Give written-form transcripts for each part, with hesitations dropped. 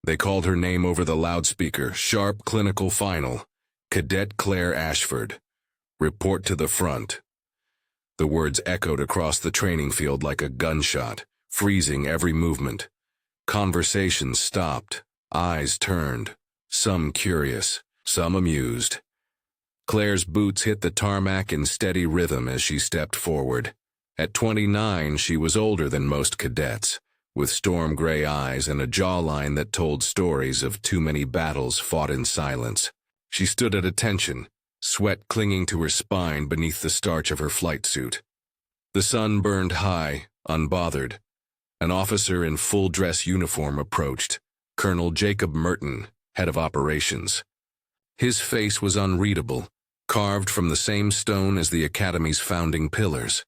They called her name over the loudspeaker. Sharp clinical final. Cadet Claire Ashford. Report to the front. The words echoed across the training field like a gunshot, freezing every movement. Conversations stopped. Eyes turned. Some curious, some amused. Claire's boots hit the tarmac in steady rhythm as she stepped forward. At 29, she was older than most cadets, with storm gray eyes and a jawline that told stories of too many battles fought in silence. She stood at attention, sweat clinging to her spine beneath the starch of her flight suit. The sun burned high, unbothered. An officer in full-dress uniform approached, Colonel Jacob Merton, head of operations. His face was unreadable, carved from the same stone as the Academy's founding pillars.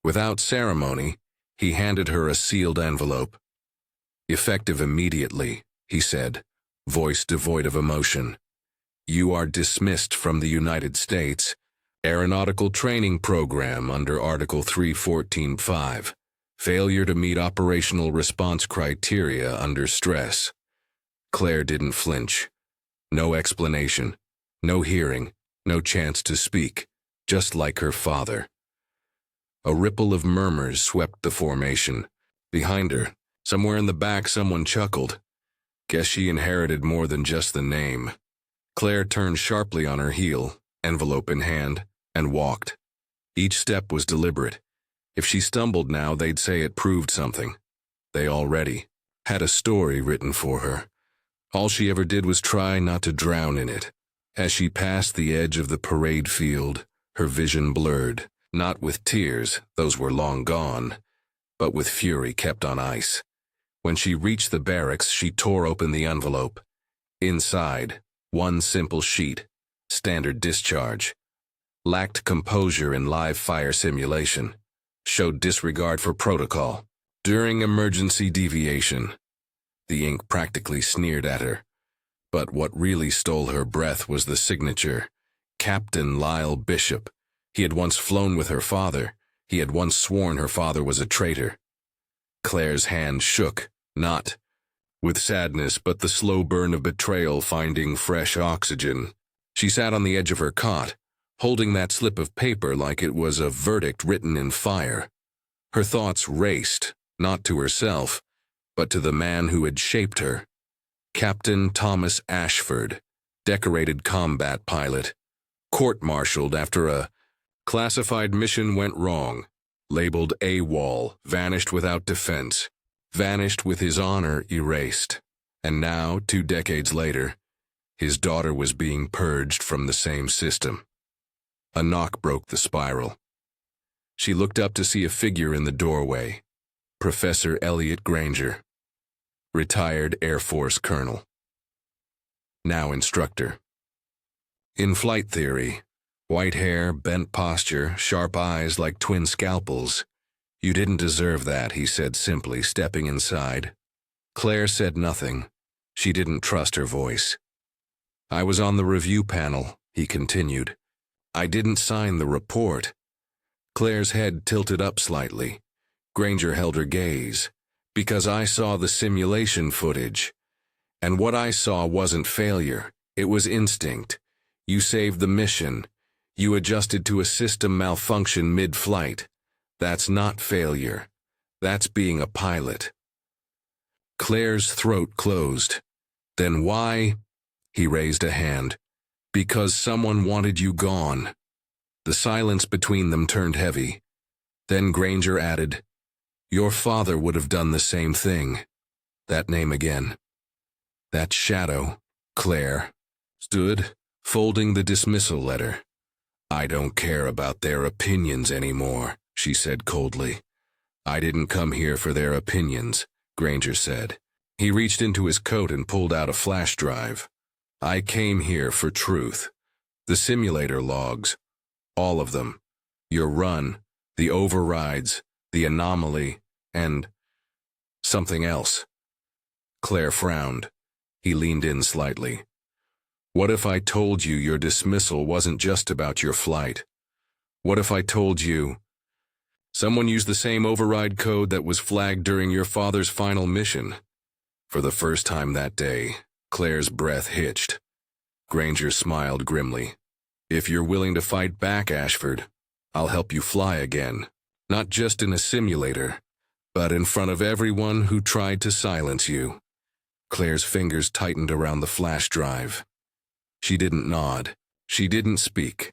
Without ceremony, he handed her a sealed envelope. "Effective immediately," he said, voice devoid of emotion. "You are dismissed from the United States Aeronautical Training Program under Article 314.5. Failure to meet operational response criteria under stress." Claire didn't flinch. No explanation, no hearing, no chance to speak, just like her father. A ripple of murmurs swept the formation. Behind her, somewhere in the back, someone chuckled. Guess she inherited more than just the name. Claire turned sharply on her heel, envelope in hand, and walked. Each step was deliberate. If she stumbled now, they'd say it proved something. They already had a story written for her. All she ever did was try not to drown in it. As she passed the edge of the parade field, her vision blurred, not with tears, those were long gone, but with fury kept on ice. When she reached the barracks, she tore open the envelope. Inside, one simple sheet, standard discharge. Lacked composure in live fire simulation. Showed disregard for protocol. During emergency deviation. The ink practically sneered at her. But what really stole her breath was the signature. Captain Lyle Bishop. He had once flown with her father. He had once sworn her father was a traitor. Claire's hand shook, not with sadness, but the slow burn of betrayal finding fresh oxygen. She sat on the edge of her cot, holding that slip of paper like it was a verdict written in fire. Her thoughts raced, not to herself, but to the man who had shaped her. Captain Thomas Ashford, decorated combat pilot, court-martialed after a classified mission went wrong, labeled AWOL, vanished without defense, vanished with his honor erased. And now, 2 decades later, his daughter was being purged from the same system. A knock broke the spiral. She looked up to see a figure in the doorway. Professor Elliot Granger, retired Air Force colonel. Now instructor. In flight theory, white hair, bent posture, sharp eyes like twin scalpels. "You didn't deserve that," he said simply, stepping inside. Claire said nothing. She didn't trust her voice. "I was on the review panel," he continued. "I didn't sign the report." Claire's head tilted up slightly. Granger held her gaze. "Because I saw the simulation footage. And what I saw wasn't failure. It was instinct. You saved the mission. You adjusted to a system malfunction mid-flight. That's not failure. That's being a pilot." Claire's throat closed. "Then why?" He raised a hand. "Because someone wanted you gone." The silence between them turned heavy. Then Granger added, "Your father would have done the same thing." That name again. That shadow, Claire, stood, folding the dismissal letter. "I don't care about their opinions anymore," she said coldly. "I didn't come here for their opinions," Granger said. He reached into his coat and pulled out a flash drive. "I came here for truth. The simulator logs. All of them. Your run, the overrides, the anomaly, and something else." Claire frowned. He leaned in slightly. "What if I told you your dismissal wasn't just about your flight? What if I told you someone used the same override code that was flagged during your father's final mission? For the first time that day, Claire's breath hitched. Granger smiled grimly. If you're willing to fight back, Ashford, I'll help you fly again. Not just in a simulator, but in front of everyone who tried to silence you. Claire's fingers tightened around the flash drive. She didn't nod. She didn't speak.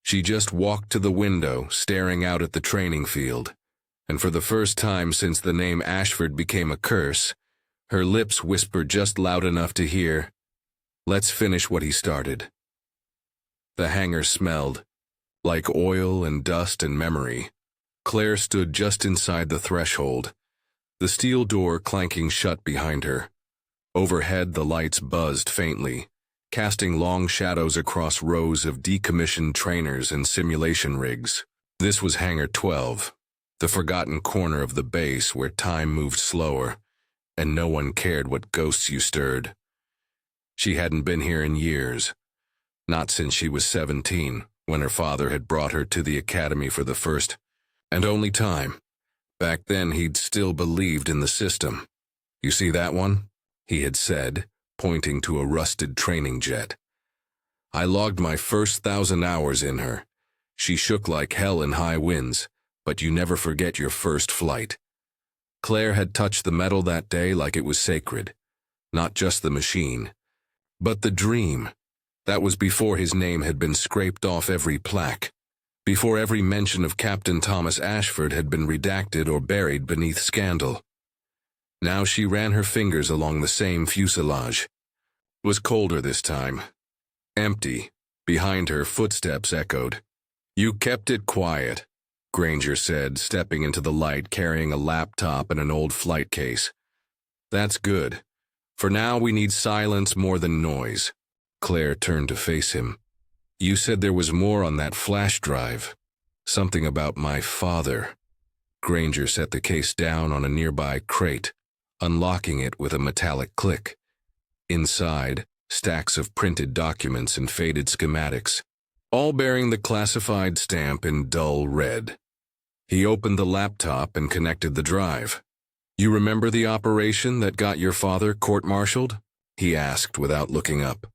She just walked to the window, staring out at the training field. And for the first time since the name Ashford became a curse, her lips whispered just loud enough to hear, "Let's finish what he started." The hangar smelled, like oil and dust and memory. Claire stood just inside the threshold, the steel door clanking shut behind her. Overhead, the lights buzzed faintly, casting long shadows across rows of decommissioned trainers and simulation rigs. This was Hangar 12, the forgotten corner of the base where time moved slower, and no one cared what ghosts you stirred. She hadn't been here in years, not since she was 17, when her father had brought her to the academy for the first and only time. Back then, he'd still believed in the system. "You see that one?" he had said, pointing to a rusted training jet. "I logged my first 1,000 hours in her. She shook like hell in high winds, but you never forget your first flight." Claire had touched the metal that day like it was sacred. Not just the machine, but the dream. That was before his name had been scraped off every plaque, before every mention of Captain Thomas Ashford had been redacted or buried beneath scandal. Now she ran her fingers along the same fuselage. It was colder this time. Empty. Behind her, footsteps echoed. "You kept it quiet," Granger said, stepping into the light carrying a laptop and an old flight case. "That's good. For now we need silence more than noise." Claire turned to face him. "You said there was more on that flash drive. Something about my father." Granger set the case down on a nearby crate, unlocking it with a metallic click. Inside, stacks of printed documents and faded schematics, all bearing the classified stamp in dull red. He opened the laptop and connected the drive. "You remember the operation that got your father court-martialed?" he asked without looking up.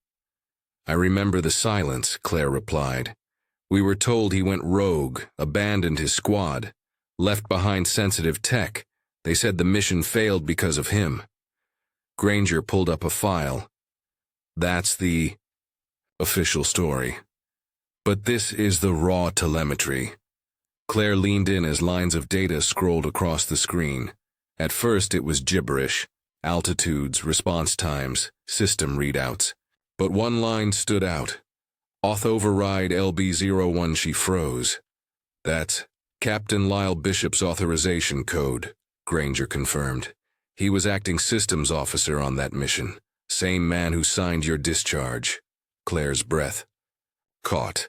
"I remember the silence," Claire replied. "We were told he went rogue, abandoned his squad, left behind sensitive tech. They said the mission failed because of him." Granger pulled up a file. "That's the official story. But this is the raw telemetry." Claire leaned in as lines of data scrolled across the screen. At first it was gibberish, altitudes, response times, system readouts. But one line stood out. "Auth override LB01." She froze. "That's Captain Lyle Bishop's authorization code," Granger confirmed. "He was acting systems officer on that mission. Same man who signed your discharge." Claire's breath caught.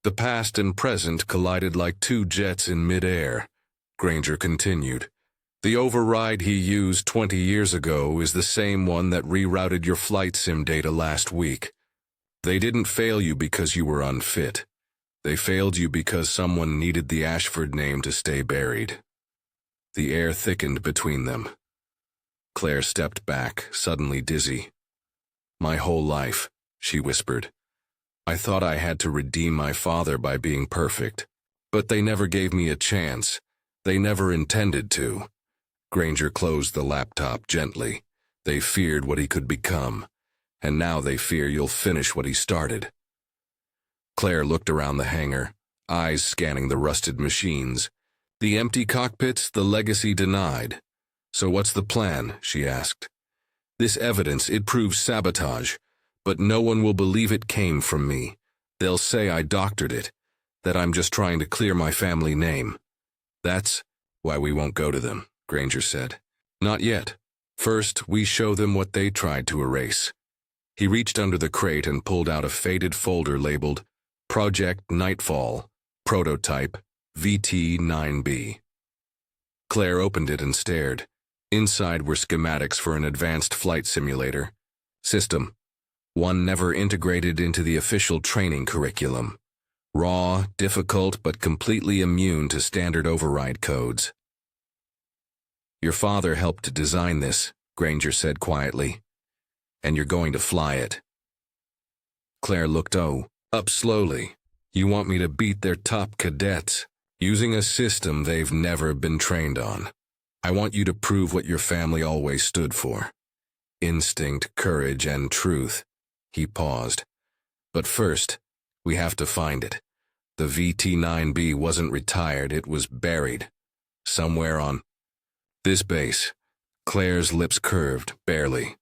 The past and present collided like two jets in midair. Granger continued. "The override he used 20 years ago is the same one that rerouted your flight sim data last week. They didn't fail you because you were unfit. They failed you because someone needed the Ashford name to stay buried." The air thickened between them. Claire stepped back, suddenly dizzy. "My whole life," she whispered. "I thought I had to redeem my father by being perfect. But they never gave me a chance. They never intended to." Granger closed the laptop gently. "They feared what he could become, and now they fear you'll finish what he started." Claire looked around the hangar, eyes scanning the rusted machines. The empty cockpits, the legacy denied. "So what's the plan?" she asked. "This evidence, it proves sabotage, but no one will believe it came from me. They'll say I doctored it, that I'm just trying to clear my family name." "That's why we won't go to them," Granger said. "Not yet. First, we show them what they tried to erase." He reached under the crate and pulled out a faded folder labeled Project Nightfall, Prototype, VT-9B. Claire opened it and stared. Inside were schematics for an advanced flight simulator. System. One never integrated into the official training curriculum. Raw, difficult, but completely immune to standard override codes. "Your father helped to design this," Granger said quietly. And you're going to fly it. Claire looked up slowly. You want me to beat their top cadets, using a system they've never been trained on. I want you to prove what your family always stood for. Instinct, courage, and truth. He paused. But first, we have to find it. The VT-9B wasn't retired, it was buried. Somewhere on this base. Claire's lips curved, barely.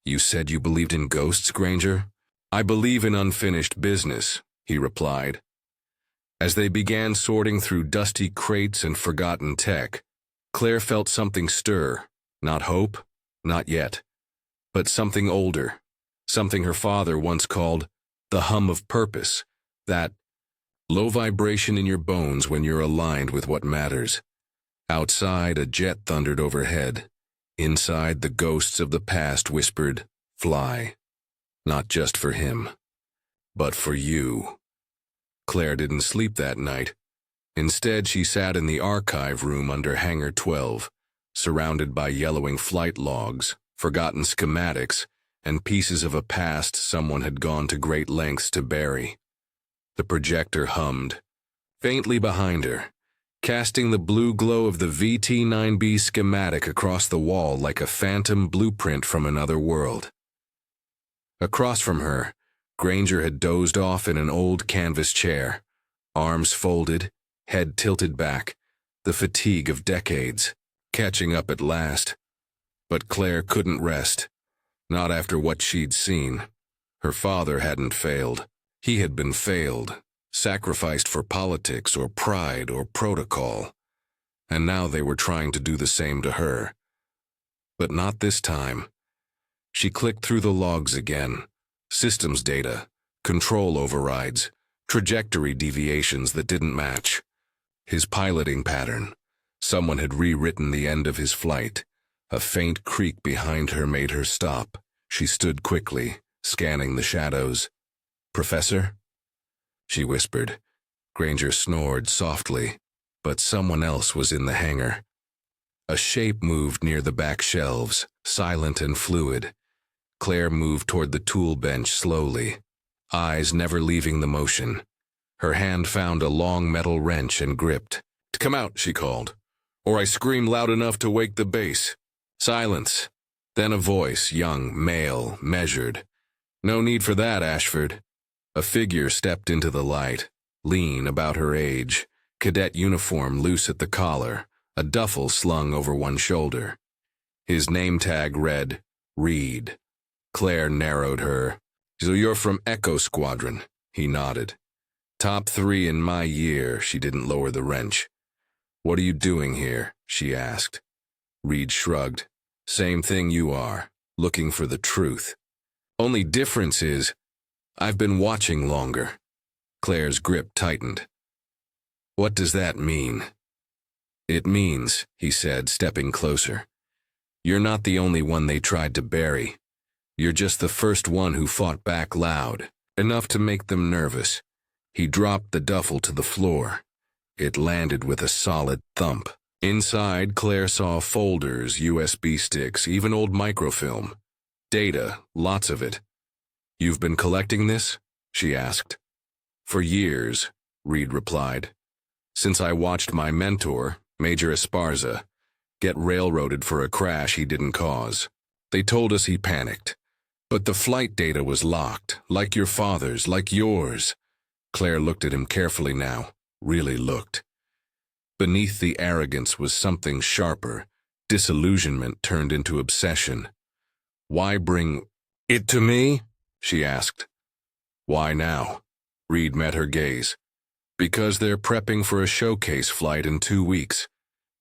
You said you believed in ghosts, Granger? I believe in unfinished business, he replied. As they began sorting through dusty crates and forgotten tech, Claire felt something stir. Not hope, not yet, but something older, something her father once called the hum of purpose, that low vibration in your bones when you're aligned with what matters. Outside, a jet thundered overhead. Inside, the ghosts of the past whispered, fly. Not just for him, but for you. Claire didn't sleep that night. Instead, she sat in the archive room under Hangar 12, surrounded by yellowing flight logs, forgotten schematics, and pieces of a past someone had gone to great lengths to bury. The projector hummed, faintly behind her, casting the blue glow of the VT-9B schematic across the wall like a phantom blueprint from another world. Across from her, Granger had dozed off in an old canvas chair, arms folded, head tilted back, the fatigue of decades, catching up at last. But Claire couldn't rest, not after what she'd seen. Her father hadn't failed. He had been failed, sacrificed for politics or pride or protocol. And now they were trying to do the same to her. But not this time. She clicked through the logs again. Systems data, control overrides, trajectory deviations that didn't match. His piloting pattern. Someone had rewritten the end of his flight. A faint creak behind her made her stop. She stood quickly, scanning the shadows. Professor? She whispered. Granger snored softly, but someone else was in the hangar. A shape moved near the back shelves, silent and fluid. Claire moved toward the tool bench slowly, eyes never leaving the motion. Her hand found a long metal wrench and gripped. Come out, she called, or I scream loud enough to wake the base. Silence. Then a voice, young, male, measured. No need for that, Ashford. A figure stepped into the light, lean, about her age, cadet uniform loose at the collar, a duffel slung over one shoulder. His name tag read, Reed. Claire narrowed her. So you're from Echo Squadron, he nodded. Top 3 in my year, she didn't lower the wrench. What are you doing here, she asked. Reed shrugged. Same thing you are, looking for the truth. Only difference is, I've been watching longer. Claire's grip tightened. What does that mean? It means, he said, stepping closer. You're not the only one they tried to bury. You're just the first one who fought back loud, enough to make them nervous. He dropped the duffel to the floor. It landed with a solid thump. Inside, Claire saw folders, USB sticks, even old microfilm. Data, lots of it. You've been collecting this? She asked. For years, Reed replied. Since I watched my mentor, Major Esparza, get railroaded for a crash he didn't cause. They told us he panicked. But the flight data was locked, like your father's, like yours. Claire looked at him carefully now, really looked. Beneath the arrogance was something sharper. Disillusionment turned into obsession. Why bring it to me? She asked. Why now? Reed met her gaze. Because they're prepping for a showcase flight in 2 weeks.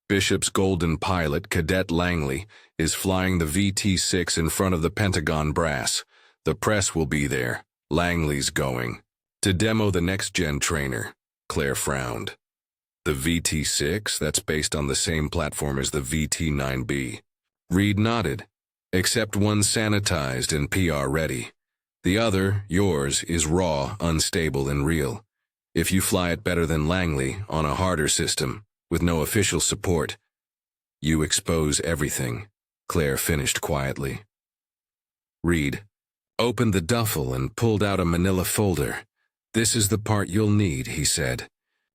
Bishop's golden pilot, Cadet Langley, is flying the VT-6 in front of the Pentagon brass. The press will be there. Langley's going. To demo the next-gen trainer. Claire frowned. The VT-6, that's based on the same platform as the VT-9B. Reed nodded. Except one's sanitized and PR ready. The other, yours, is raw, unstable, and real. If you fly it better than Langley, on a harder system, with no official support, you expose everything. Claire finished quietly. Reed opened the duffel and pulled out a manila folder. "This is the part you'll need," he said.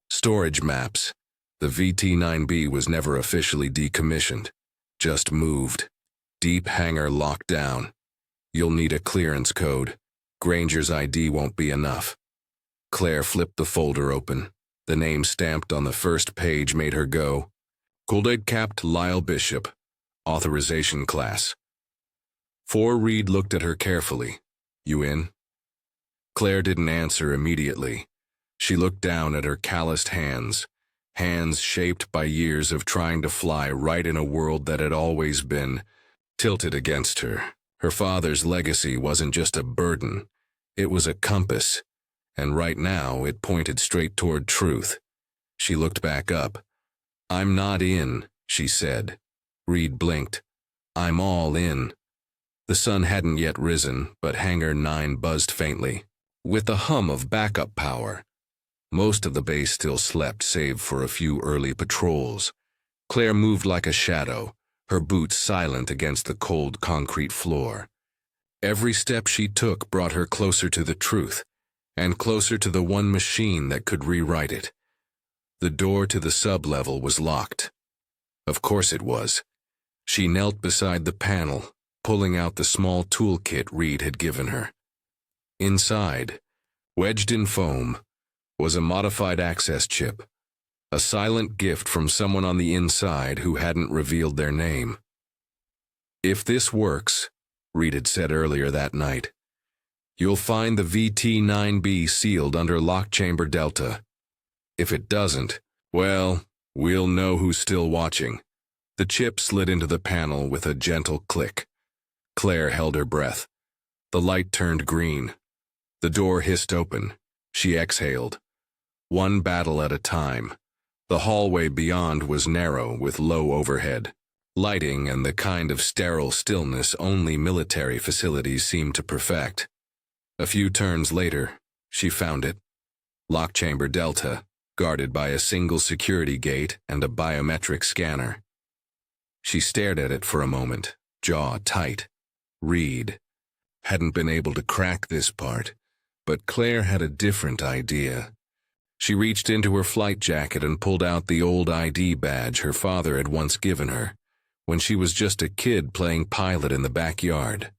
"Storage maps." The VT-9B was never officially decommissioned, just moved. Deep hangar locked down. "You'll need a clearance code. Granger's ID won't be enough." Claire flipped the folder open. The name stamped on the first page made her go. Cadet Capt. Lyle Bishop. Authorization class. Reed looked at her carefully. "You in?" Claire didn't answer immediately. She looked down at her calloused hands, hands shaped by years of trying to fly right in a world that had always been tilted against her. Her father's legacy wasn't just a burden, it was a compass, and right now it pointed straight toward truth. She looked back up. "I'm not in," she said. Reed blinked. "I'm all in." The sun hadn't yet risen, but Hangar 9 buzzed faintly, with the hum of backup power. Most of the base still slept, save for a few early patrols. Claire moved like a shadow, her boots silent against the cold concrete floor. Every step she took brought her closer to the truth, and closer to the one machine that could rewrite it. The door to the sub-level was locked. Of course it was. She knelt beside the panel, pulling out the small toolkit Reed had given her. Inside, wedged in foam, was a modified access chip, a silent gift from someone on the inside who hadn't revealed their name. "If this works," Reed had said earlier that night, "you'll find the VT-9B sealed under lock chamber Delta. If it doesn't, well, we'll know who's still watching." The chip slid into the panel with a gentle click. Claire held her breath. The light turned green. The door hissed open. She exhaled. One battle at a time. The hallway beyond was narrow with low overhead lighting and the kind of sterile stillness only military facilities seem to perfect. A few turns later, she found it. Lock chamber Delta, guarded by a single security gate and a biometric scanner. She stared at it for a moment, jaw tight. Reed hadn't been able to crack this part, but Claire had a different idea. She reached into her flight jacket and pulled out the old ID badge her father had once given her, when she was just a kid playing pilot in the backyard.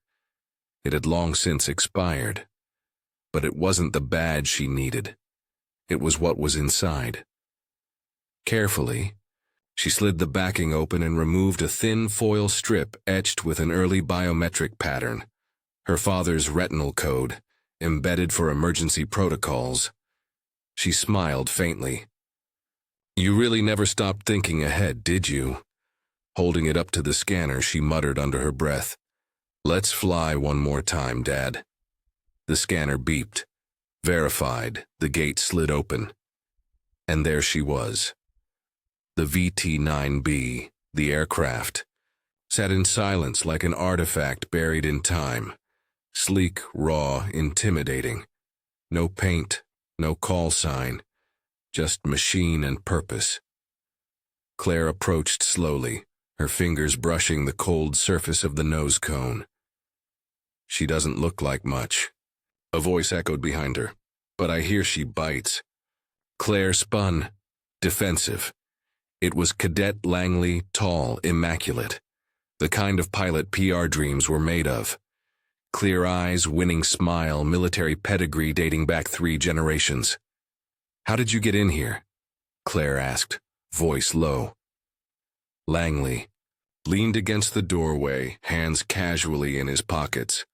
It had long since expired, but it wasn't the badge she needed. It was what was inside. Carefully, she slid the backing open and removed a thin foil strip etched with an early biometric pattern, her father's retinal code, embedded for emergency protocols. She smiled faintly. "You really never stopped thinking ahead, did you?" Holding it up to the scanner, she muttered under her breath, "Let's fly one more time, Dad." The scanner beeped. Verified, the gate slid open. And there she was. The VT-9B, the aircraft, sat in silence like an artifact buried in time. Sleek, raw, intimidating. No paint, no call sign, just machine and purpose. Claire approached slowly, her fingers brushing the cold surface of the nose cone. "She doesn't look like much," a voice echoed behind her, "but I hear she bites." Claire spun, defensive. It was Cadet Langley, tall, immaculate, the kind of pilot PR dreams were made of. Clear eyes, winning smile, military pedigree dating back 3 generations. "How did you get in here?" Claire asked, voice low. Langley leaned against the doorway, hands casually in his pockets.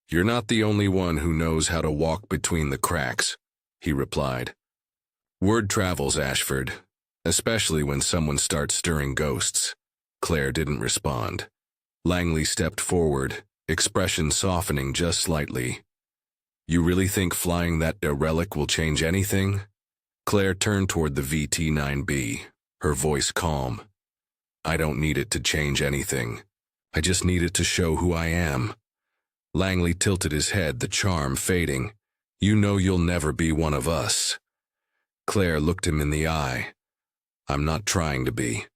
"You're not the only one who knows how to walk between the cracks," he replied. "Word travels, Ashford, especially when someone starts stirring ghosts." Claire didn't respond. Langley stepped forward, expression softening just slightly. "You really think flying that derelict will change anything?" Claire turned toward the VT-9B, her voice calm. "I don't need it to change anything. I just need it to show who I am." Langley tilted his head, the charm fading. "You know you'll never be one of us." Claire looked him in the eye. "I'm not trying to be."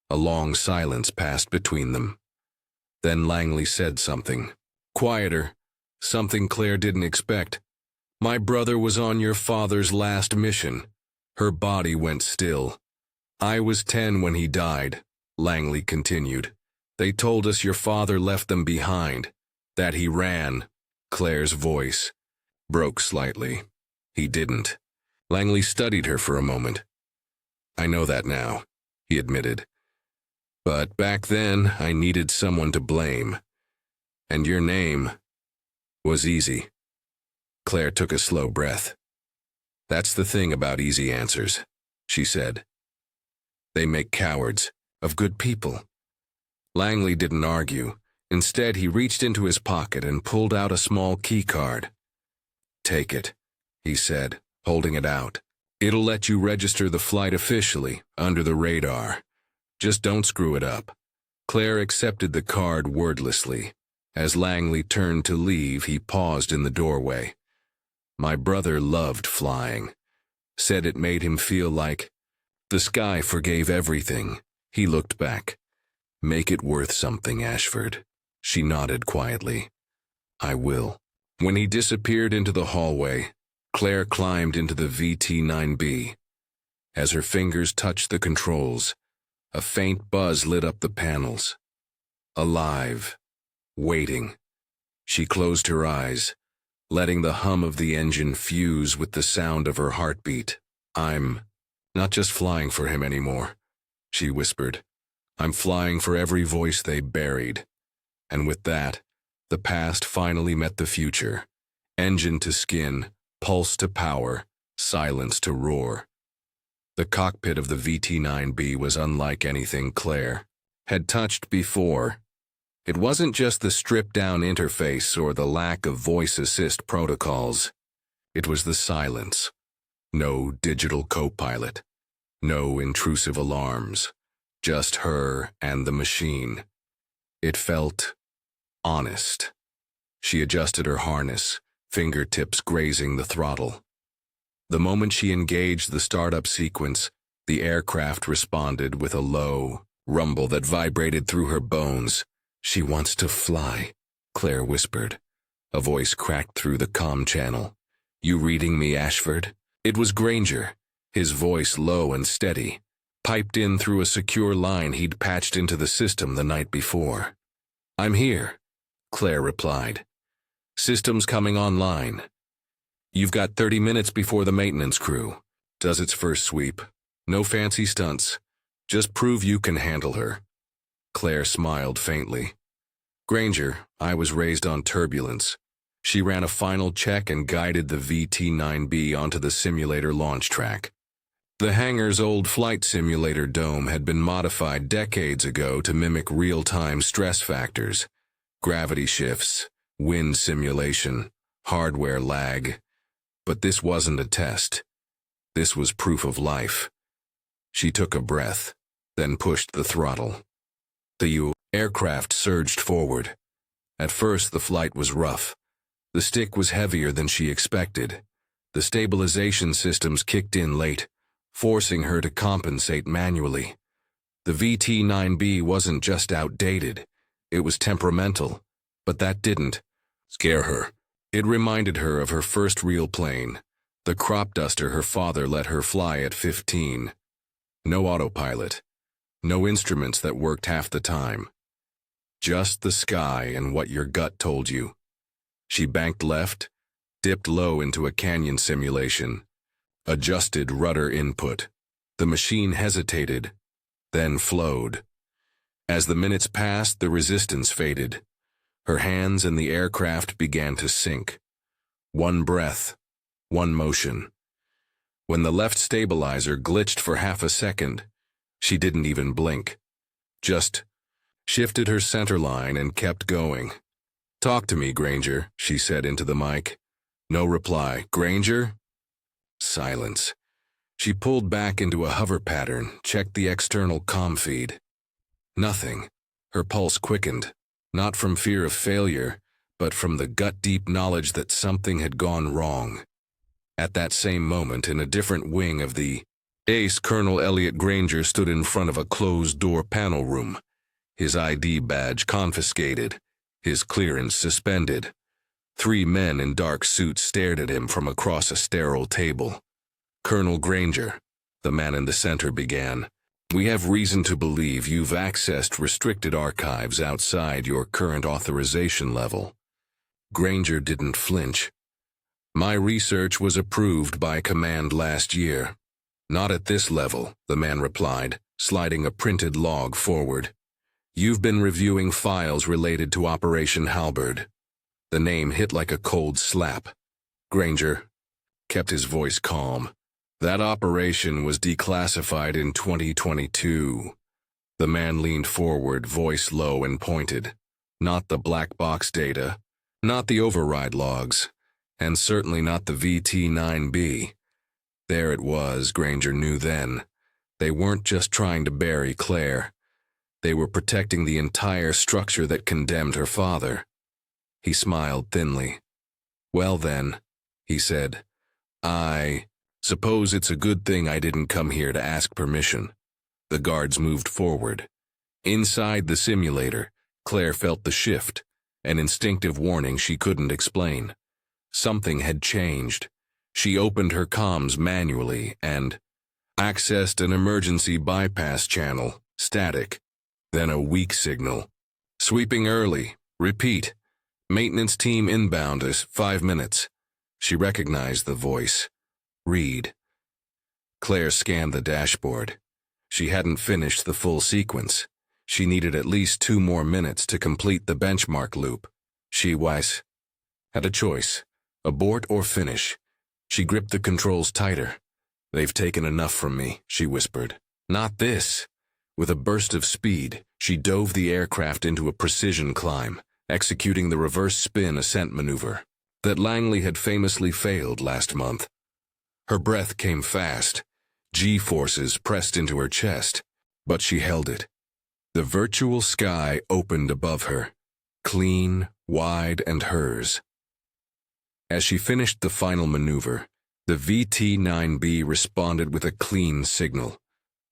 A long silence passed between them. Then Langley said something. Quieter. Something Claire didn't expect. My brother was on your father's last mission. Her body went still. I was 10 when he died, Langley continued. They told us your father left them behind, that he ran. Claire's voice broke slightly. He didn't. Langley studied her for a moment. I know that now, he admitted. But back then, I needed someone to blame. And your name was easy. Claire took a slow breath. That's the thing about easy answers, she said. They make cowards of good people. Langley didn't argue. Instead, he reached into his pocket and pulled out a small key card. Take it, he said, holding it out. It'll let you register the flight officially, under the radar. Just don't screw it up. Claire accepted the card wordlessly. As Langley turned to leave, he paused in the doorway. My brother loved flying. Said it made him feel like the sky forgave everything. He looked back. Make it worth something, Ashford. She nodded quietly. I will. When he disappeared into the hallway, Claire climbed into the VT-9B. As her fingers touched the controls, a faint buzz lit up the panels. Alive. Waiting. She closed her eyes, letting the hum of the engine fuse with the sound of her heartbeat. I'm not just flying for him anymore, she whispered. I'm flying for every voice they buried. And with that, the past finally met the future. Engine to skin, pulse to power, silence to roar. The cockpit of the VT-9B was unlike anything Claire had touched before. It wasn't just the stripped-down interface or the lack of voice assist protocols. It was the silence. No digital co-pilot. No intrusive alarms. Just her and the machine. It felt honest. She adjusted her harness, fingertips grazing the throttle. The moment she engaged the startup sequence, the aircraft responded with a low rumble that vibrated through her bones. She wants to fly, Claire whispered. A voice cracked through the comm channel. You reading me, Ashford? It was Granger, his voice low and steady, piped in through a secure line he'd patched into the system the night before. I'm here, Claire replied. System's coming online. You've got 30 minutes before the maintenance crew does its first sweep. No fancy stunts. Just prove you can handle her. Claire smiled faintly. Granger, I was raised on turbulence. She ran a final check and guided the VT-9B onto the simulator launch track. The hangar's old flight simulator dome had been modified decades ago to mimic real-time stress factors, gravity shifts, wind simulation, hardware lag. But this wasn't a test. This was proof of life. She took a breath, then pushed the throttle. The aircraft surged forward. At first, the flight was rough. The stick was heavier than she expected. The stabilization systems kicked in late, forcing her to compensate manually. The VT-9B wasn't just outdated. It was temperamental, but that didn't scare her. It reminded her of her first real plane, the crop duster her father let her fly at 15. No autopilot. No instruments that worked half the time. Just the sky and what your gut told you. She banked left, dipped low into a canyon simulation, adjusted rudder input. The machine hesitated, then flowed. As the minutes passed, the resistance faded. Her hands and the aircraft began to sink. One breath, one motion. When the left stabilizer glitched for half a second, she didn't even blink. Just shifted her center line and kept going. Talk to me, Granger, she said into the mic. No reply. Granger? Silence. She pulled back into a hover pattern, checked the external comm feed. Nothing. Her pulse quickened, not from fear of failure, but from the gut-deep knowledge that something had gone wrong. At that same moment, in a different wing of the Ace, Colonel Elliot Granger stood in front of a closed-door panel room. his ID badge confiscated, his clearance suspended. 3 men in dark suits stared at him from across a sterile table. "Colonel Granger," the man in the center began, "we have reason to believe you've accessed restricted archives outside your current authorization level." Granger didn't flinch. "My research was approved by command last year." "Not at this level," the man replied, sliding a printed log forward. "You've been reviewing files related to Operation Halberd." The name hit like a cold slap. Granger kept his voice calm. "That operation was declassified in 2022. The man leaned forward, voice low and pointed. "Not the black box data, not the override logs, and certainly not the VT-9B. There it was, Granger knew then. They weren't just trying to bury Claire. They were protecting the entire structure that condemned her father." He smiled thinly. "Well then," he said, "I suppose it's a good thing I didn't come here to ask permission." The guards moved forward. Inside the simulator, Claire felt the shift, an instinctive warning she couldn't explain. Something had changed. She opened her comms manually and accessed an emergency bypass channel, static, then a weak signal. "Sweeping early. Repeat. Maintenance team inbound us, 5 minutes. She recognized the voice. "Read." Claire scanned the dashboard. She hadn't finished the full sequence. She needed at least 2 more minutes to complete the benchmark loop. She had a choice, abort or finish. She gripped the controls tighter. "They've taken enough from me," she whispered. "Not this." With a burst of speed, she dove the aircraft into a precision climb, executing the reverse spin ascent maneuver that Langley had famously failed last month. Her breath came fast. G-forces pressed into her chest, but she held it. The virtual sky opened above her, clean, wide, and hers. As she finished the final maneuver, the VT-9B responded with a clean signal.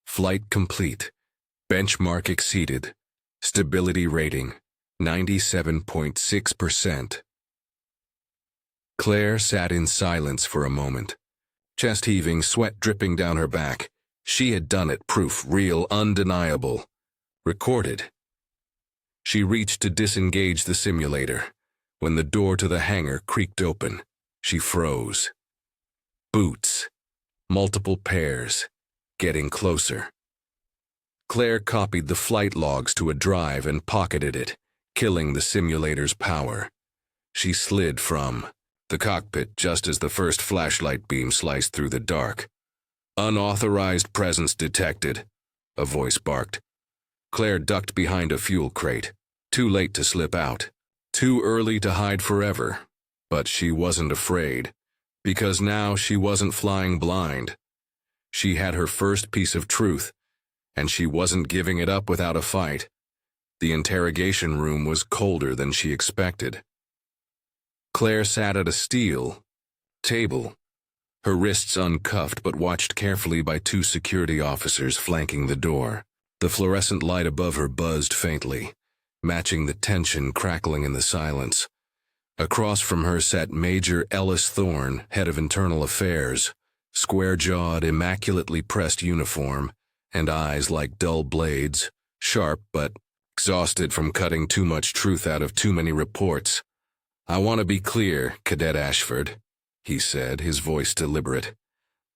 "Flight complete. Benchmark exceeded. Stability rating, 97.6%. Claire sat in silence for a moment. Chest heaving, sweat dripping down her back. She had done it, proof real, undeniable. Recorded. She reached to disengage the simulator. When the door to the hangar creaked open, she froze. Boots. Multiple pairs. Getting closer. Claire copied the flight logs to a drive and pocketed it, killing the simulator's power. She slid from the cockpit just as the first flashlight beam sliced through the dark. "Unauthorized presence detected," a voice barked. Claire ducked behind a fuel crate. Too late to slip out. Too early to hide forever. But she wasn't afraid, because now she wasn't flying blind. She had her first piece of truth, and she wasn't giving it up without a fight. The interrogation room was colder than she expected. Claire sat at a steel table, her wrists uncuffed but watched carefully by 2 security officers flanking the door. The fluorescent light above her buzzed faintly, matching the tension crackling in the silence. Across from her sat Major Ellis Thorne, head of internal affairs, square-jawed, immaculately pressed uniform, and eyes like dull blades, sharp but exhausted from cutting too much truth out of too many reports. "I want to be clear, Cadet Ashford," he said, his voice deliberate.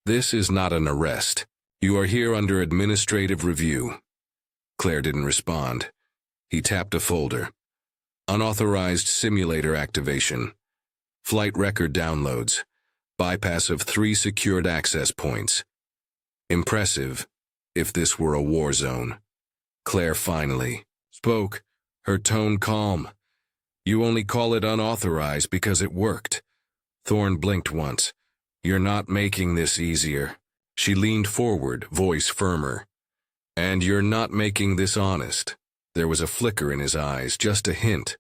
"This is not an arrest. You are here under administrative review." Claire didn't respond. He tapped a folder. "Unauthorized simulator activation. Flight record downloads. Bypass of 3 secured access points. Impressive, if this were a war zone." Claire finally spoke, her tone calm. "You only call it unauthorized because it worked." Thorne blinked once. "You're not making this easier." She leaned forward, voice firmer. "And you're not making this honest." There was a flicker in his eyes, just a hint,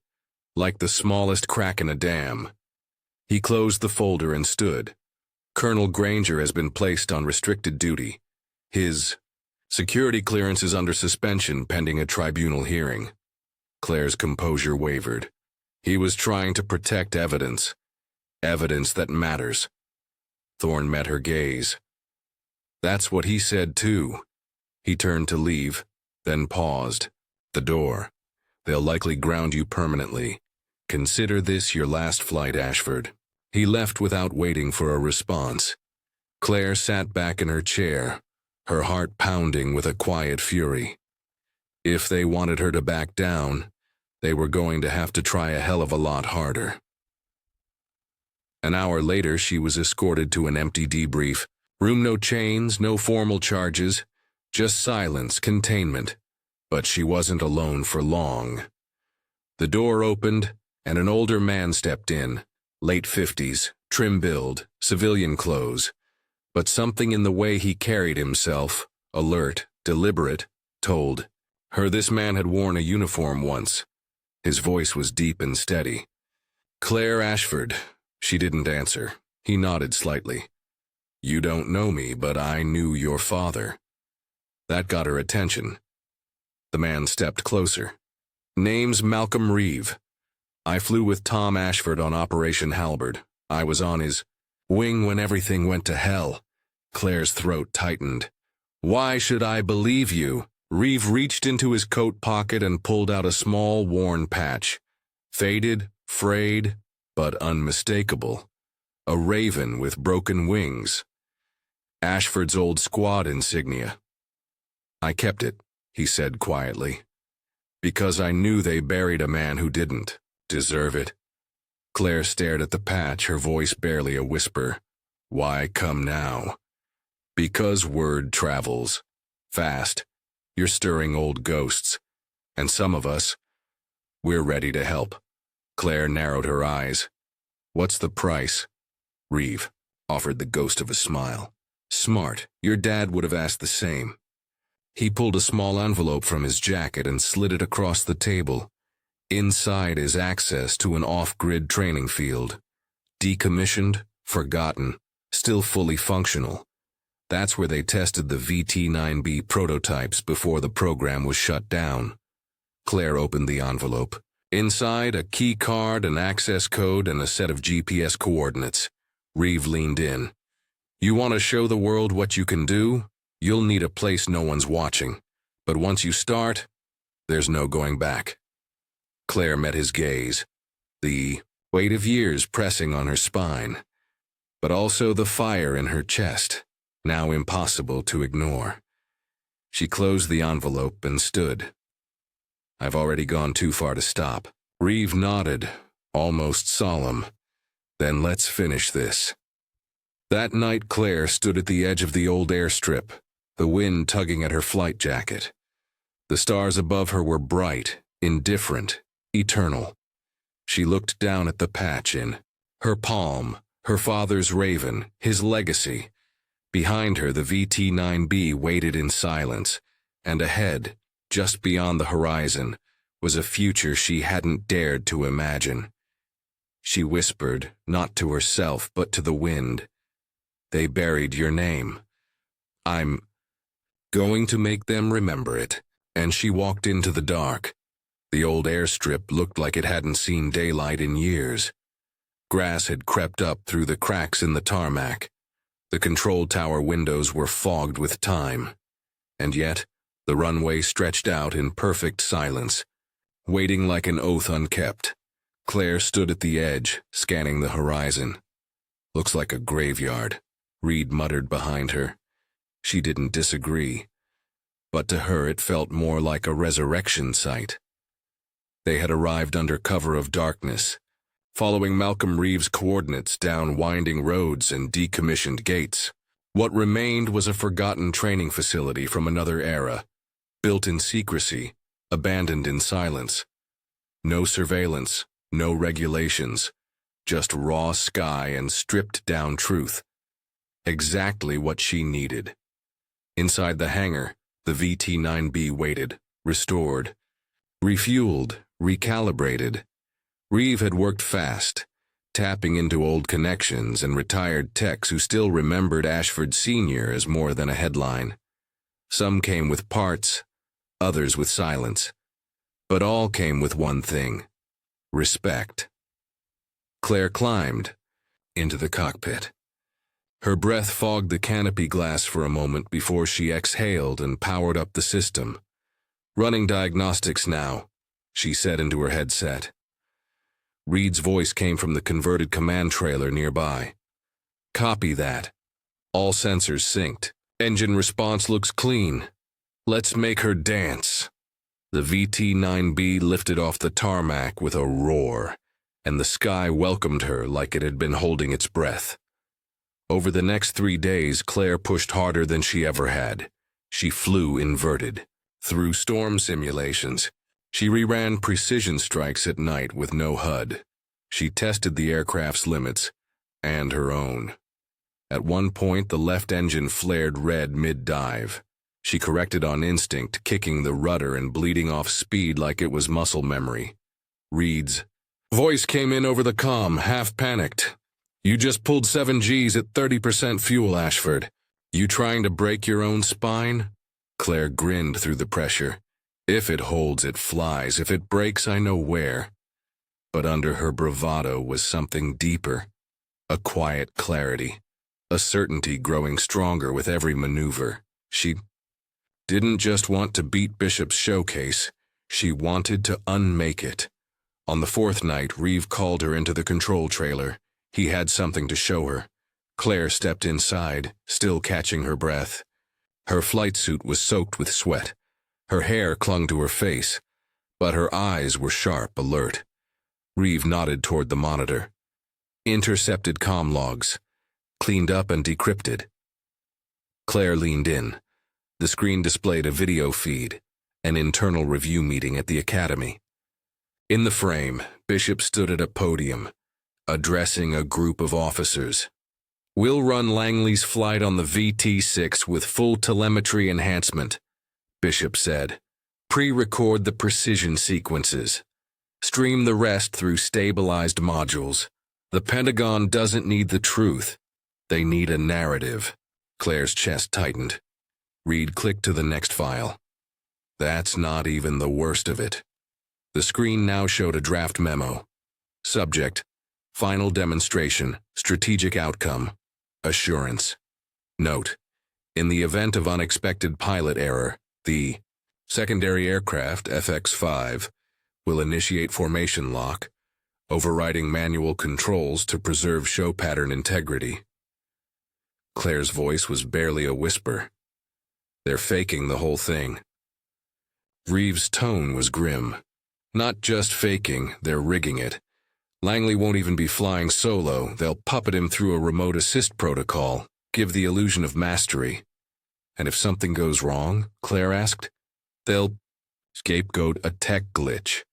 like the smallest crack in a dam. He closed the folder and stood. "Colonel Granger has been placed on restricted duty. His Security clearance is under suspension pending a tribunal hearing. Claire's composure wavered. He was trying to protect evidence. Evidence that matters. Thorne met her gaze. That's what he said too. He turned to leave, then paused. The door. They'll likely ground you permanently. Consider this your last flight, Ashford. He left without waiting for a response. Claire sat back in her chair, her heart pounding with a quiet fury. If they wanted her to back down, they were going to have to try a hell of a lot harder. An hour later, she was escorted to an empty debrief. Room, no chains, no formal charges, just silence, containment. But she wasn't alone for long. The door opened, and an older man stepped in, late 50s, trim build, civilian clothes. But something in the way he carried himself, alert, deliberate, told her this man had worn a uniform once. His voice was deep and steady. Claire Ashford. She didn't answer. He nodded slightly. You don't know me, but I knew your father. That got her attention. The man stepped closer. Name's Malcolm Reeve. I flew with Tom Ashford on Operation Halberd. I was on his wing when everything went to hell. Claire's throat tightened. Why should I believe you? Reeve reached into his coat pocket and pulled out a small, worn patch. Faded, frayed, but unmistakable. A raven with broken wings. Ashford's old squad insignia. I kept it, he said quietly, because I knew they buried a man who didn't deserve it. Claire stared at the patch, her voice barely a whisper. Why come now? Because word travels. Fast. You're stirring old ghosts. And some of us, we're ready to help. Claire narrowed her eyes. What's the price? Reeve offered the ghost of a smile. Smart. Your dad would have asked the same. He pulled a small envelope from his jacket and slid it across the table. Inside is access to an off-grid training field. Decommissioned, forgotten, still fully functional. That's where they tested the VT-9B prototypes before the program was shut down. Claire opened the envelope. Inside, a key card, an access code, and a set of GPS coordinates. Reeve leaned in. You want to show the world what you can do? You'll need a place no one's watching. But once you start, there's no going back. Claire met his gaze. The weight of years pressing on her spine. But also the fire in her chest, now impossible to ignore. She closed the envelope and stood. I've already gone too far to stop. Reeve nodded, almost solemn. Then let's finish this. That night Claire stood at the edge of the old airstrip, the wind tugging at her flight jacket. The stars above her were bright, indifferent, eternal. She looked down at the patch in her palm, her father's raven, his legacy. Behind her, the VT-9B waited in silence, and ahead, just beyond the horizon, was a future she hadn't dared to imagine. She whispered, not to herself, but to the wind. They buried your name. I'm going to make them remember it. And she walked into the dark. The old airstrip looked like it hadn't seen daylight in years. Grass had crept up through the cracks in the tarmac. The control tower windows were fogged with time. And yet, the runway stretched out in perfect silence, waiting like an oath unkept. Claire stood at the edge, scanning the horizon. Looks like a graveyard, Reed muttered behind her. She didn't disagree. But to her it felt more like a resurrection site. They had arrived under cover of darkness, following Malcolm Reeve's coordinates down winding roads and decommissioned gates. What remained was a forgotten training facility from another era, built in secrecy, abandoned in silence. No surveillance, no regulations, just raw sky and stripped-down truth. Exactly what she needed. Inside the hangar, the VT-9B waited, restored, refueled, recalibrated. Reeve had worked fast, tapping into old connections and retired techs who still remembered Ashford Sr. as more than a headline. Some came with parts, others with silence. But all came with one thing: respect. Claire climbed into the cockpit. Her breath fogged the canopy glass for a moment before she exhaled and powered up the system. "Running diagnostics now," she said into her headset. Reed's voice came from the converted command trailer nearby. "Copy that. All sensors synced. Engine response looks clean. Let's make her dance." The VT-9B lifted off the tarmac with a roar, and the sky welcomed her like it had been holding its breath. Over the next 3 days, Claire pushed harder than she ever had. She flew inverted. Through storm simulations, she reran precision strikes at night with no HUD. She tested the aircraft's limits, and her own. At one point, the left engine flared red mid-dive. She corrected on instinct, kicking the rudder and bleeding off speed like it was muscle memory. Reed's voice came in over the comm, half panicked. "You just pulled 7 Gs at 30% fuel, Ashford. You trying to break your own spine?" Claire grinned through the pressure. "If it holds, it flies. If it breaks, I know where." But under her bravado was something deeper. A quiet clarity. A certainty growing stronger with every maneuver. She didn't just want to beat Bishop's showcase. She wanted to unmake it. On the 4th night, Reeve called her into the control trailer. He had something to show her. Claire stepped inside, still catching her breath. Her flight suit was soaked with sweat. Her hair clung to her face, but her eyes were sharp, alert. Reeve nodded toward the monitor. "Intercepted comm logs. Cleaned up and decrypted." Claire leaned in. The screen displayed a video feed, an internal review meeting at the academy. In the frame, Bishop stood at a podium, addressing a group of officers. "We'll run Langley's flight on the VT-6 with full telemetry enhancement," Bishop said. "Pre-record the precision sequences. Stream the rest through stabilized modules. The Pentagon doesn't need the truth. They need a narrative." Claire's chest tightened. Reed clicked to the next file. That's not even the worst of it. The screen now showed a draft memo. Subject: Final demonstration, strategic outcome, assurance. Note: in the event of unexpected pilot error, the secondary aircraft, FX-5, will initiate formation lock, overriding manual controls to preserve show pattern integrity. Claire's voice was barely a whisper. "They're faking the whole thing." Reeves' tone was grim. "Not just faking, they're rigging it. Langley won't even be flying solo. They'll puppet him through a remote assist protocol, give the illusion of mastery." "And if something goes wrong?" Claire asked. "They'll scapegoat a tech glitch,"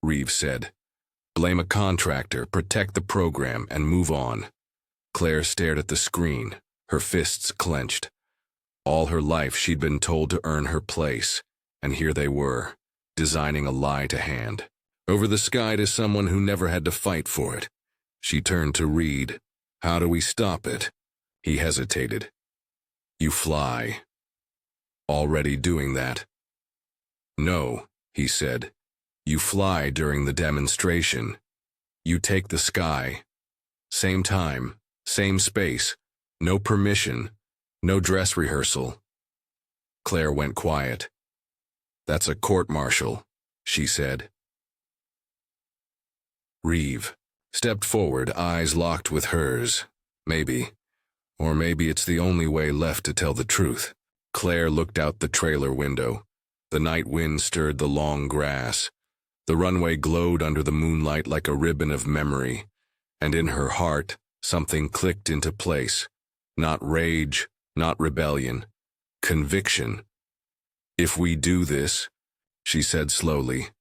Reeves said. "Blame a contractor, protect the program, and move on." Claire stared at the screen, her fists clenched. All her life she'd been told to earn her place, and here they were, designing a lie to hand over the sky to someone who never had to fight for it. She turned to Reed. "How do we stop it?" He hesitated. "You fly." "Already doing that." "No," he said. "You fly during the demonstration. You take the sky. Same time, same space, no permission, no dress rehearsal." Claire went quiet. "That's a court-martial," she said. Reeve stepped forward, eyes locked with hers. Maybe. Or maybe it's the only way left to tell the truth. Claire looked out the trailer window. The night wind stirred the long grass. The runway glowed under the moonlight like a ribbon of memory. And in her heart, something clicked into place. Not rage, not rebellion. Conviction. "If we do this," she said slowly,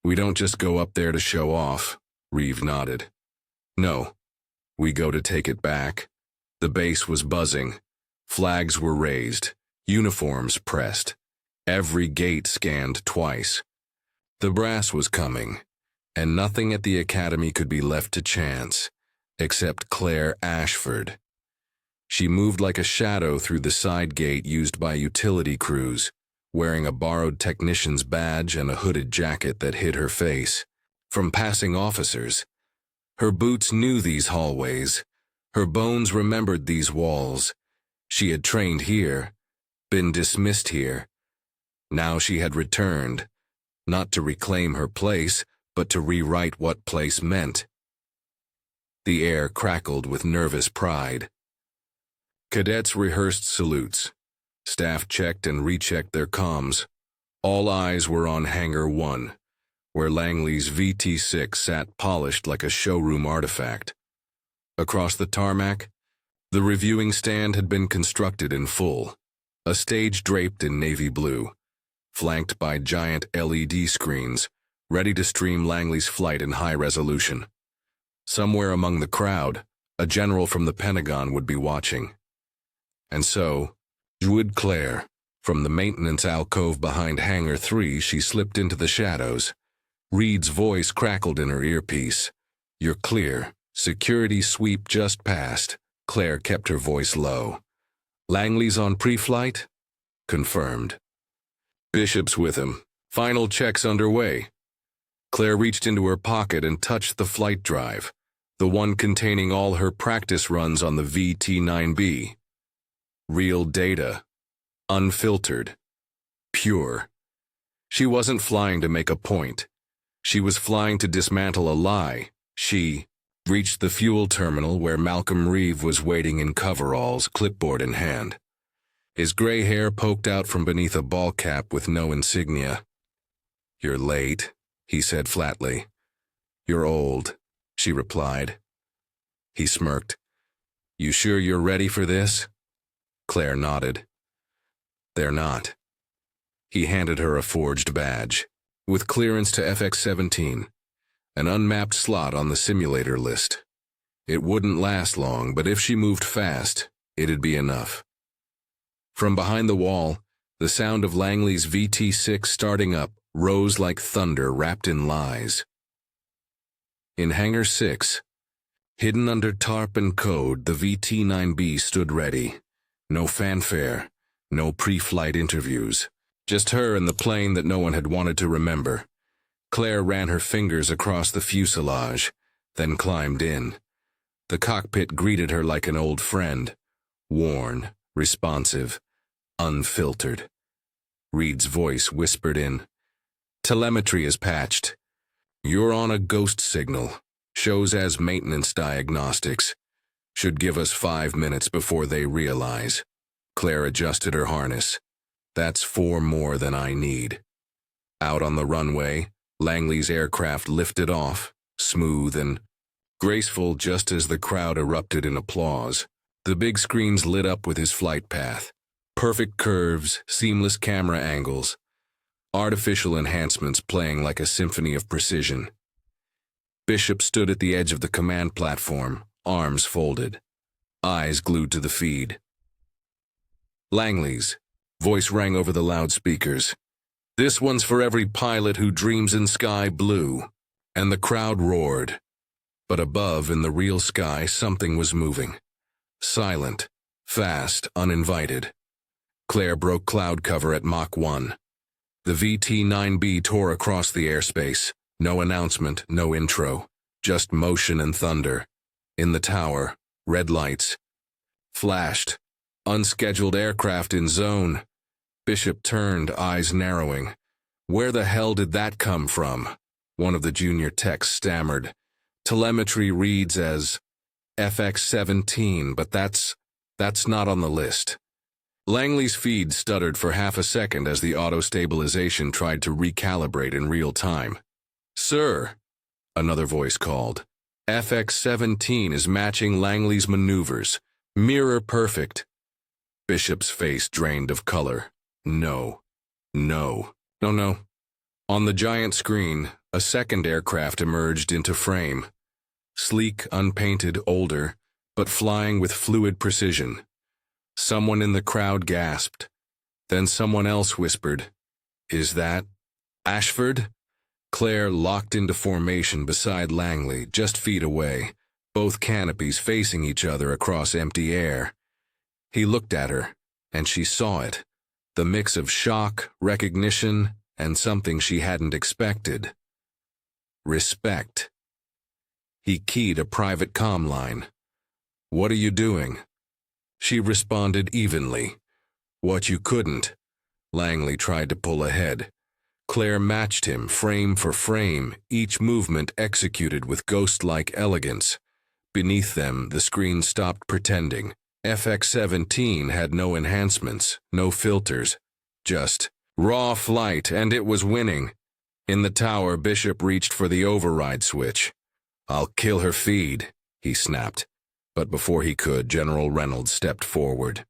"we don't just go up there to show off." Reeve nodded. "No, we go to take it back." The base was buzzing. Flags were raised, uniforms pressed. Every gate scanned twice. The brass was coming, and nothing at the academy could be left to chance, except Claire Ashford. She moved like a shadow through the side gate used by utility crews, wearing a borrowed technician's badge and a hooded jacket that hid her face. From passing officers, her boots knew these hallways. Her bones remembered these walls. She had trained here, been dismissed here. Now she had returned, not to reclaim her place, but to rewrite what place meant. The air crackled with nervous pride. Cadets rehearsed salutes. Staff checked and rechecked their comms. All eyes were on Hangar 1, where Langley's VT-6 sat polished like a showroom artifact. Across the tarmac, the reviewing stand had been constructed in full, a stage draped in navy blue, flanked by giant LED screens, ready to stream Langley's flight in high resolution. Somewhere among the crowd, a general from the Pentagon would be watching. And so, Jude Claire, from the maintenance alcove behind Hangar 3, she slipped into the shadows. Reed's voice crackled in her earpiece. "You're clear. Security sweep just passed." Claire kept her voice low. "Langley's on pre-flight?" "Confirmed." "Bishop's with him. Final checks underway." Claire reached into her pocket and touched the flight drive, the one containing all her practice runs on the VT-9B. Real data. Unfiltered. Pure. She wasn't flying to make a point. She was flying to dismantle a lie. She reached the fuel terminal where Malcolm Reeve was waiting in coveralls, clipboard in hand. His gray hair poked out from beneath a ball cap with no insignia. "You're late," he said flatly. "You're old," she replied. He smirked. "You sure you're ready for this?" Claire nodded. "They're not." He handed her a forged badge, with clearance to FX-17, an unmapped slot on the simulator list. It wouldn't last long, but if she moved fast, it'd be enough. From behind the wall, the sound of Langley's VT-6 starting up rose like thunder wrapped in lies. In Hangar 6, hidden under tarp and code, the VT-9B stood ready. No fanfare, no pre-flight interviews. Just her and the plane that no one had wanted to remember. Claire ran her fingers across the fuselage, then climbed in. The cockpit greeted her like an old friend, worn, responsive, unfiltered. Reed's voice whispered in, "Telemetry is patched. You're on a ghost signal. Shows as maintenance diagnostics. Should give us 5 minutes before they realize." Claire adjusted her harness. "That's 4 more than I need." Out on the runway, Langley's aircraft lifted off, smooth and graceful just as the crowd erupted in applause. The big screens lit up with his flight path. Perfect curves, seamless camera angles, artificial enhancements playing like a symphony of precision. Bishop stood at the edge of the command platform, arms folded, eyes glued to the feed. Langley's voice rang over the loudspeakers. "This one's for every pilot who dreams in sky blue." And the crowd roared. But above, in the real sky, something was moving. Silent, fast, uninvited. Claire broke cloud cover at Mach 1. The VT-9B tore across the airspace. No announcement, no intro. Just motion and thunder. In the tower, red lights flashed. Unscheduled aircraft in zone. Bishop turned, eyes narrowing. "Where the hell did that come from?" One of the junior techs stammered. "Telemetry reads as FX-17, but that's not on the list." Langley's feed stuttered for half a second as the auto-stabilization tried to recalibrate in real time. "Sir," another voice called, "FX-17 is matching Langley's maneuvers. Mirror perfect." Bishop's face drained of color. No. On the giant screen, a second aircraft emerged into frame. Sleek, unpainted, older, but flying with fluid precision. Someone in the crowd gasped. Then someone else whispered, "Is that Ashford?" Claire locked into formation beside Langley, just feet away, both canopies facing each other across empty air. He looked at her, and she saw it. The mix of shock, recognition, and something she hadn't expected. Respect. He keyed a private comm line. "What are you doing?" She responded evenly. "What you couldn't." Langley tried to pull ahead. Claire matched him frame for frame, each movement executed with ghost-like elegance. Beneath them, the screen stopped pretending. FX-17 had no enhancements, no filters. Just raw flight, and it was winning. In the tower, Bishop reached for the override switch. "I'll kill her feed," he snapped. But before he could, General Reynolds stepped forward.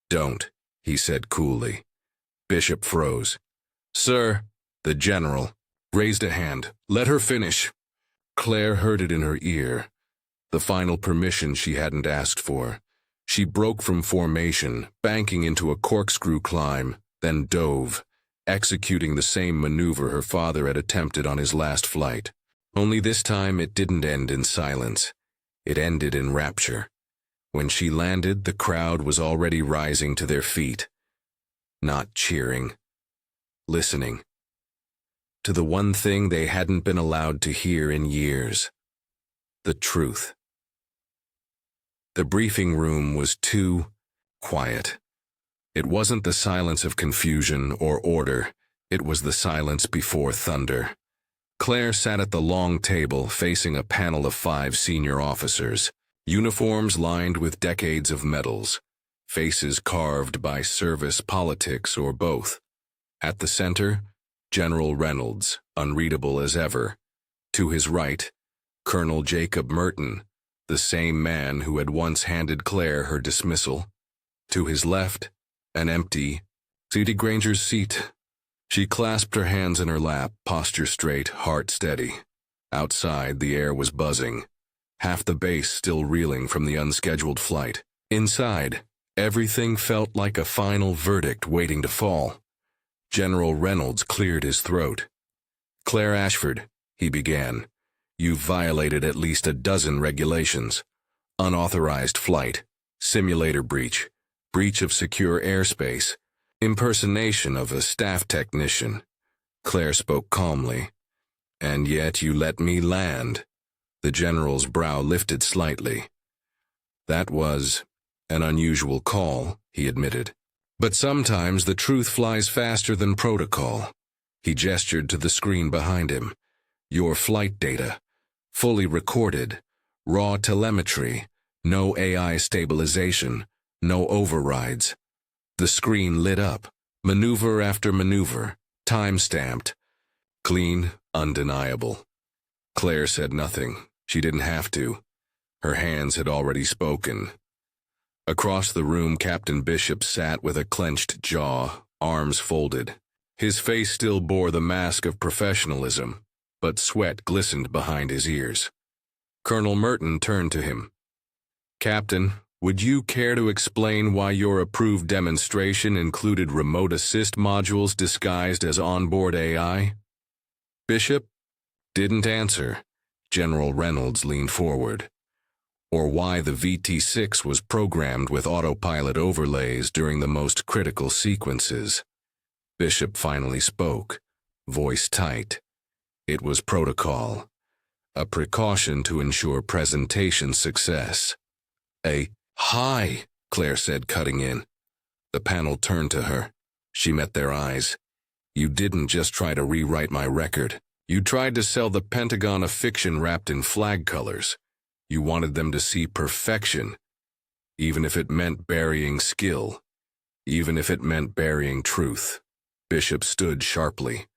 "Don't," he said coolly. Bishop froze. "Sir," the general raised a hand. "Let her finish." Claire heard it in her ear. The final permission she hadn't asked for. She broke from formation, banking into a corkscrew climb, then dove, executing the same maneuver her father had attempted on his last flight. Only this time it didn't end in silence. It ended in rapture. When she landed, the crowd was already rising to their feet. Not cheering. Listening. To the one thing they hadn't been allowed to hear in years. The truth. The briefing room was too quiet. It wasn't the silence of confusion or order. It was the silence before thunder. Claire sat at the long table facing a panel of 5 senior officers, uniforms lined with decades of medals, faces carved by service, politics, or both. At the center, General Reynolds, unreadable as ever. To his right, Colonel Jacob Merton, the same man who had once handed Claire her dismissal. To his left, an empty, Sadie Granger's seat. She clasped her hands in her lap, posture straight, heart steady. Outside, the air was buzzing, half the base still reeling from the unscheduled flight. Inside, everything felt like a final verdict waiting to fall. General Reynolds cleared his throat. "Claire Ashford," he began, "you've violated at least a dozen regulations. Unauthorized flight, simulator breach, breach of secure airspace, impersonation of a staff technician." Claire spoke calmly. "And yet you let me land." The general's brow lifted slightly. "That was an unusual call," he admitted. "But sometimes the truth flies faster than protocol." He gestured to the screen behind him. "Your flight data, fully recorded, raw telemetry, no AI stabilization, no overrides." The screen lit up, maneuver after maneuver, time-stamped. Clean, undeniable. Claire said nothing. She didn't have to. Her hands had already spoken. Across the room, Captain Bishop sat with a clenched jaw, arms folded. His face still bore the mask of professionalism, but sweat glistened behind his ears. Colonel Merton turned to him. "Captain, would you care to explain why your approved demonstration included remote assist modules disguised as onboard AI?" Bishop didn't answer. General Reynolds leaned forward. "Or why the VT-6 was programmed with autopilot overlays during the most critical sequences." Bishop finally spoke, voice tight. "It was protocol, a precaution to ensure presentation success." "Hi," Claire said, cutting in. The panel turned to her. She met their eyes. "You didn't just try to rewrite my record. You tried to sell the Pentagon a fiction wrapped in flag colors. You wanted them to see perfection, even if it meant burying skill, even if it meant burying truth." Bishop stood sharply.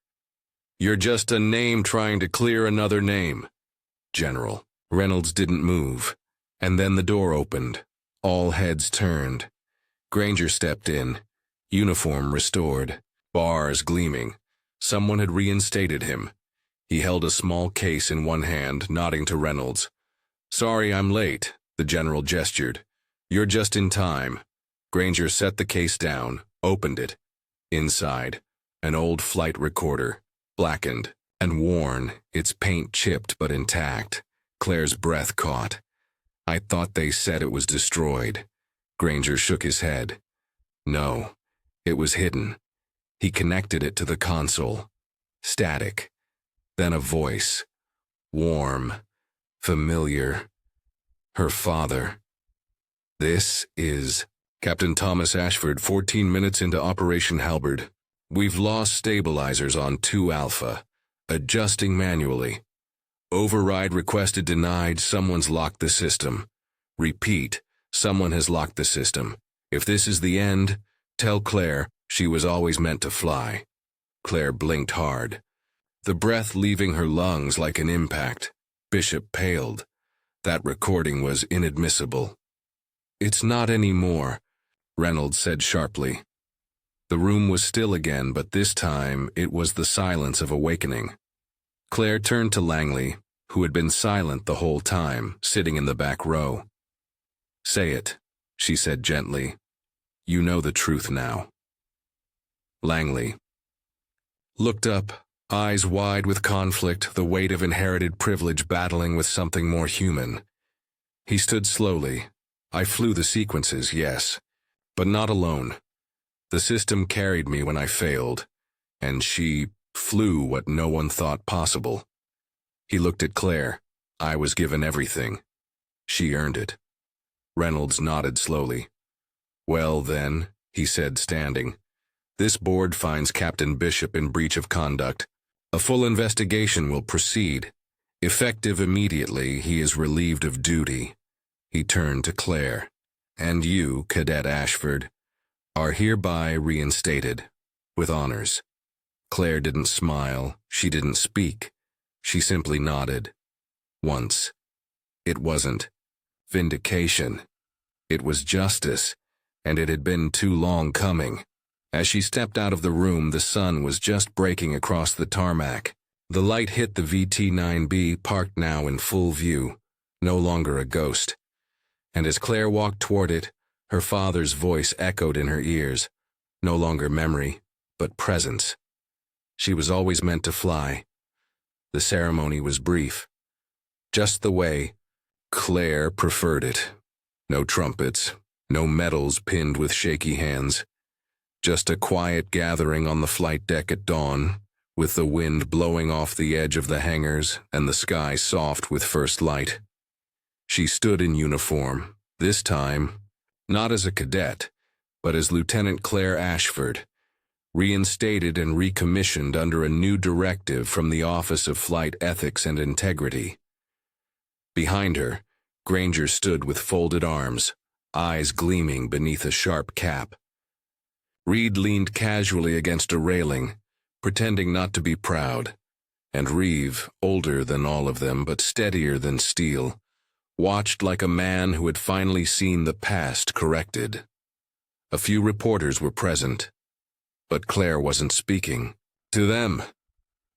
"You're just a name trying to clear another name." "General." Reynolds didn't move, and then the door opened. All heads turned. Granger stepped in, uniform restored, bars gleaming. Someone had reinstated him. He held a small case in one hand, nodding to Reynolds. "Sorry I'm late," the general gestured. "You're just in time." Granger set the case down, opened it. Inside, an old flight recorder, blackened and worn, its paint chipped but intact. Claire's breath caught. "I thought they said it was destroyed." Granger shook his head. No, it was hidden. He connected it to the console. Static. Then a voice. Warm. Familiar. Her father. This is Captain Thomas Ashford, 14 minutes into Operation Halberd. We've lost stabilizers on 2 Alpha. Adjusting manually. Override requested denied. Someone's locked the system. Repeat, someone has locked the system. If this is the end, tell Claire she was always meant to fly. Claire blinked hard. The breath leaving her lungs like an impact. Bishop paled. That recording was inadmissible. It's not anymore, Reynolds said sharply. The room was still again, but this time it was the silence of awakening. Claire turned to Langley, who had been silent the whole time, sitting in the back row. Say it, she said gently. You know the truth now. Langley looked up, eyes wide with conflict, the weight of inherited privilege battling with something more human. He stood slowly. I flew the sequences, yes, but not alone. The system carried me when I failed, and she flew what no one thought possible. He looked at Claire. I was given everything. She earned it. Reynolds nodded slowly. Well then, he said, standing. This board finds Captain Bishop in breach of conduct. A full investigation will proceed. Effective immediately, he is relieved of duty. He turned to Claire. And you, Cadet Ashford, are hereby reinstated, with honors. Claire didn't smile, she didn't speak. She simply nodded. Once. It wasn't vindication. It was justice, and it had been too long coming. As she stepped out of the room, the sun was just breaking across the tarmac. The light hit the VT-9B, parked now in full view, no longer a ghost. And as Claire walked toward it, her father's voice echoed in her ears. No longer memory, but presence. She was always meant to fly. The ceremony was brief. Just the way Claire preferred it. No trumpets, no medals pinned with shaky hands. Just a quiet gathering on the flight deck at dawn, with the wind blowing off the edge of the hangars and the sky soft with first light. She stood in uniform, this time, not as a cadet, but as Lieutenant Claire Ashford, reinstated and recommissioned under a new directive from the Office of Flight Ethics and Integrity. Behind her, Granger stood with folded arms, eyes gleaming beneath a sharp cap. Reed leaned casually against a railing, pretending not to be proud, and Reeve, older than all of them but steadier than steel, watched like a man who had finally seen the past corrected. A few reporters were present, but Claire wasn't speaking. To them.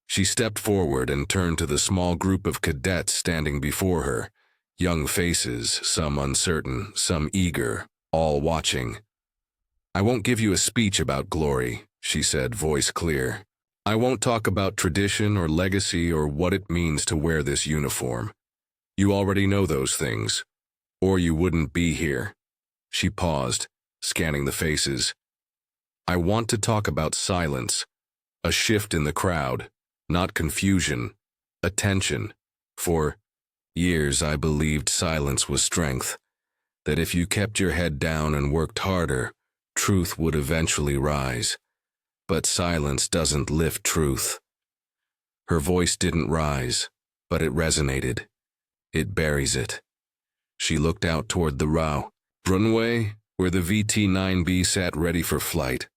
She stepped forward and turned to the small group of cadets standing before her, young faces, some uncertain, some eager, all watching. I won't give you a speech about glory, she said, voice clear. I won't talk about tradition or legacy or what it means to wear this uniform. You already know those things, or you wouldn't be here. She paused, scanning the faces. I want to talk about silence, a shift in the crowd, not confusion, attention. For years I believed silence was strength, that if you kept your head down and worked harder, truth would eventually rise. But silence doesn't lift truth. Her voice didn't rise, but it resonated. It buries it. She looked out toward the Runway, where the VT-9B sat ready for flight.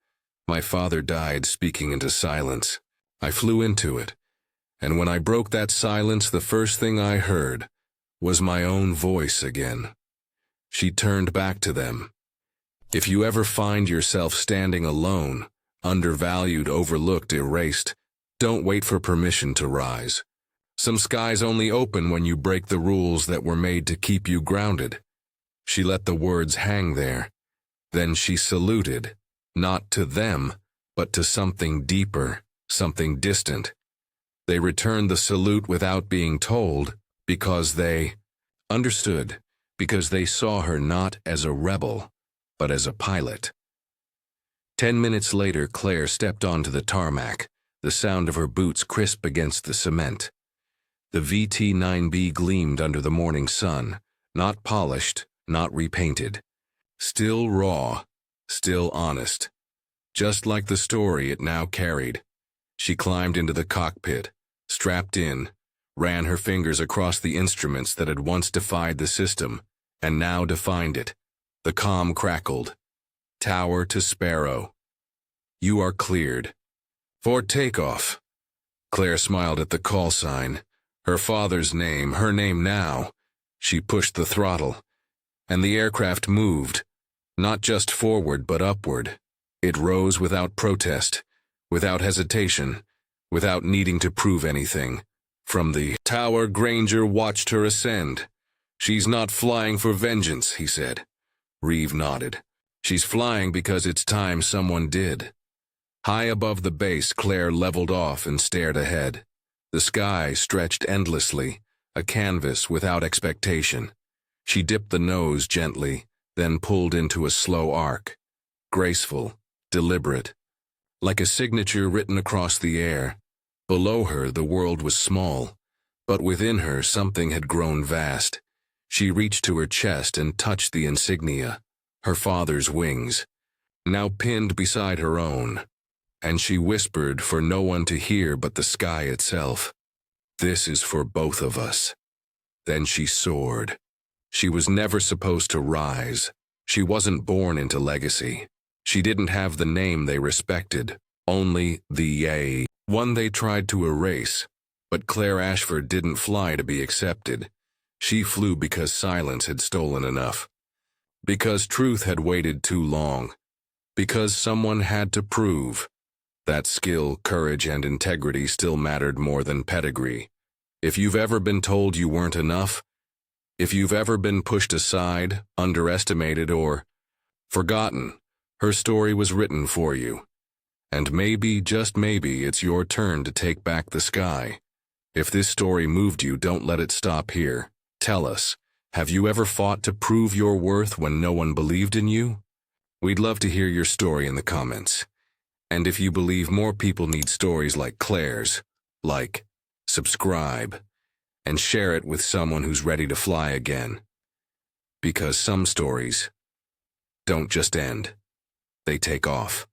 My father died speaking into silence. I flew into it, and when I broke that silence, the first thing I heard was my own voice again. She turned back to them. If you ever find yourself standing alone, undervalued, overlooked, erased, don't wait for permission to rise. Some skies only open when you break the rules that were made to keep you grounded. She let the words hang there. Then she saluted, not to them, but to something deeper, something distant. They returned the salute without being told, because they understood, because they saw her not as a rebel, but as a pilot. 10 minutes later, Claire stepped onto the tarmac, the sound of her boots crisp against the cement. The VT-9B gleamed under the morning sun, not polished, not repainted. Still raw, still honest. Just like the story it now carried. She climbed into the cockpit, strapped in, ran her fingers across the instruments that had once defied the system, and now defined it. The comm crackled. Tower to Sparrow. You are cleared. For takeoff. Claire smiled at the call sign. Her father's name, her name now. She pushed the throttle, and the aircraft moved, not just forward but upward. It rose without protest, without hesitation, without needing to prove anything. From the tower, Granger watched her ascend. She's not flying for vengeance, he said. Reeve nodded. She's flying because it's time someone did. High above the base, Claire leveled off and stared ahead. The sky stretched endlessly, a canvas without expectation. She dipped the nose gently, then pulled into a slow arc. Graceful, deliberate, like a signature written across the air. Below her, the world was small, but within her something had grown vast. She reached to her chest and touched the insignia, her father's wings, now pinned beside her own. And she whispered for no one to hear but the sky itself. This is for both of us. Then she soared. She was never supposed to rise. She wasn't born into legacy. She didn't have the name they respected, only the one they tried to erase. But Claire Ashford didn't fly to be accepted. She flew because silence had stolen enough. Because truth had waited too long. Because someone had to prove that skill, courage, and integrity still mattered more than pedigree. If you've ever been told you weren't enough, if you've ever been pushed aside, underestimated, or forgotten, her story was written for you. And maybe, just maybe, it's your turn to take back the sky. If this story moved you, don't let it stop here. Tell us, have you ever fought to prove your worth when no one believed in you? We'd love to hear your story in the comments. And if you believe more people need stories like Claire's, like, subscribe, and share it with someone who's ready to fly again. Because some stories don't just end, they take off.